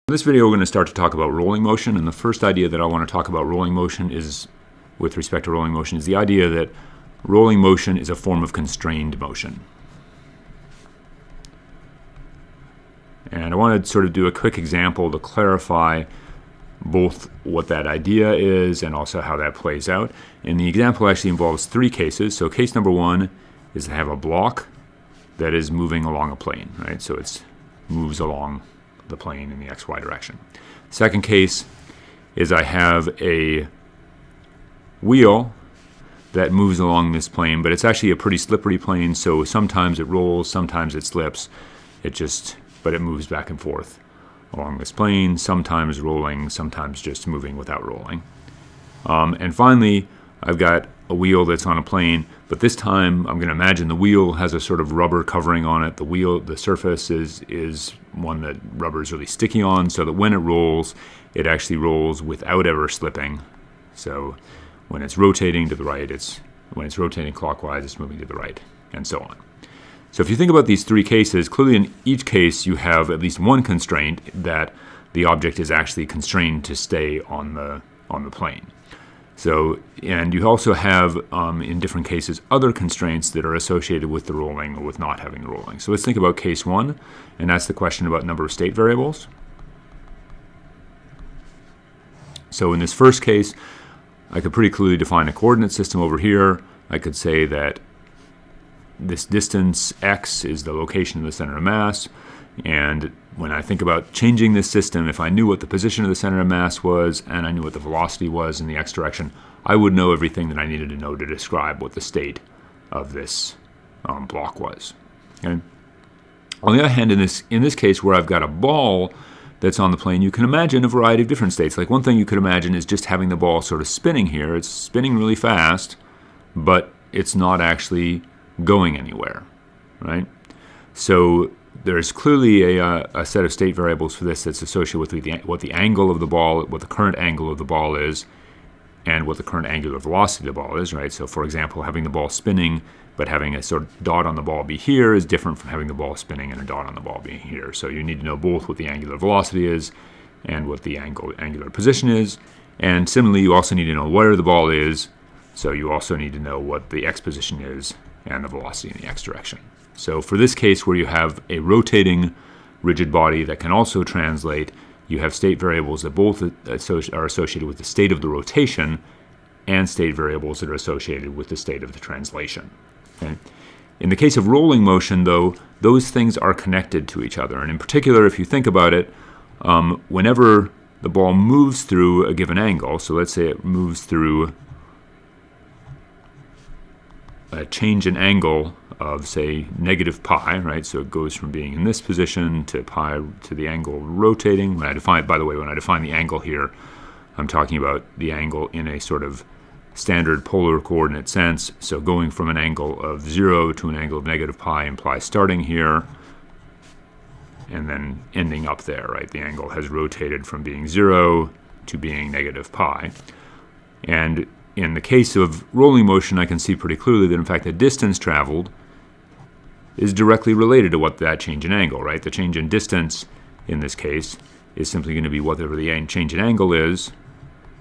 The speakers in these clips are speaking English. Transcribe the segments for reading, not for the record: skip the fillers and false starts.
In this video, we're going to start to talk about rolling motion, and the first idea that I want to talk about rolling motion is, with respect to rolling motion, is the idea that rolling motion is a form of constrained motion. And I want to sort of do a quick example to clarify both what that idea is and also how that plays out. And the example actually involves three cases. So case number one is to have a block that is moving along a plane, right? So it moves along the plane in the XY direction. Second case is I have a wheel that moves along this plane, but it's actually a pretty slippery plane, so sometimes it rolls, sometimes it slips. But it moves back and forth along this plane, sometimes rolling, sometimes just moving without rolling. And finally, I've got a wheel that's on a plane, but this time I'm going to imagine the wheel has a sort of rubber covering on it. The surface is one that rubber is really sticky on, so that when it rolls, it actually rolls without ever slipping. So when it's rotating to the right, when it's rotating clockwise, it's moving to the right, and so on. So if you think about these three cases, clearly in each case you have at least one constraint that the object is actually constrained to stay on the plane. So, and you also have, in different cases, other constraints that are associated with the rolling or with not having the rolling. So let's think about case one, and that's the question about number of state variables. So in this first case, I could pretty clearly define a coordinate system over here. I could say that this distance x is the location of the center of mass, and when I think about changing this system, if I knew what the position of the center of mass was and I knew what the velocity was in the x direction, I would know everything that I needed to know to describe what the state of this block was. Okay? On the other hand, in this case where I've got a ball that's on the plane, you can imagine a variety of different states. Like one thing you could imagine is just having the ball sort of spinning here. It's spinning really fast, but it's not actually going anywhere, right? So there's clearly a set of state variables for this that's associated with what the angle of the ball, what the current angle of the ball is, and what the current angular velocity of the ball is, right? So for example, having the ball spinning but having a sort of dot on the ball be here is different from having the ball spinning and a dot on the ball being here. So you need to know both what the angular velocity is and what the angular position is. And similarly, you also need to know where the ball is, so you also need to know what the x position is and the velocity in the x direction. So for this case where you have a rotating rigid body that can also translate, you have state variables that both are associated with the state of the rotation and state variables that are associated with the state of the translation. Okay? In the case of rolling motion, though, those things are connected to each other. And in particular, if you think about it, whenever the ball moves through a given angle, so let's say it moves through a change in angle of, say, negative pi, right? So it goes from being in this position to pi to the angle rotating. When I define the angle here, I'm talking about the angle in a sort of standard polar coordinate sense. So going from an angle of 0 to an angle of negative pi implies starting here and then ending up there, right? The angle has rotated from being 0 to being negative pi. And in the case of rolling motion, I can see pretty clearly that, in fact, the distance traveled is directly related to what that change in angle, right? The change in distance in this case is simply going to be whatever the change in angle is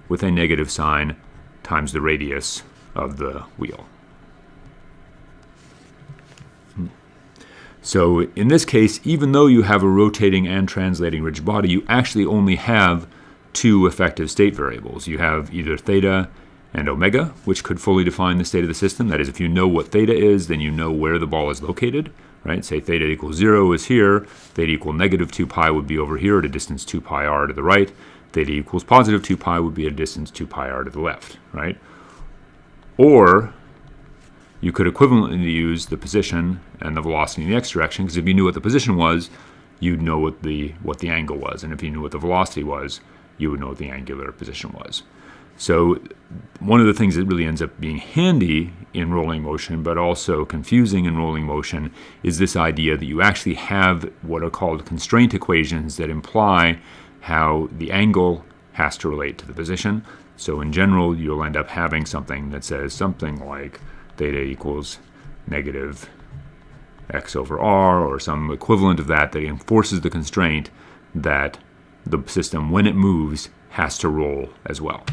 with a negative sign times the radius of the wheel. So in this case, even though you have a rotating and translating rigid body, you actually only have two effective state variables. You have either theta and omega, which could fully define the state of the system. That is, if you know what theta is, then you know where the ball is located, right? Say theta equals 0 is here, theta equal negative 2 pi would be over here at a distance 2 pi r to the right, theta equals positive 2 pi would be at a distance 2 pi r to the left, right? Or you could equivalently use the position and the velocity in the x direction, because if you knew what the position was, you'd know what the angle was, and if you knew what the velocity was, you would know what the angular position was. So one of the things that really ends up being handy in rolling motion, but also confusing in rolling motion, is this idea that you actually have what are called constraint equations that imply how the angle has to relate to the position. So in general, you'll end up having something that says something like theta equals negative x over r, or some equivalent of that that enforces the constraint that the system, when it moves, has to roll as well.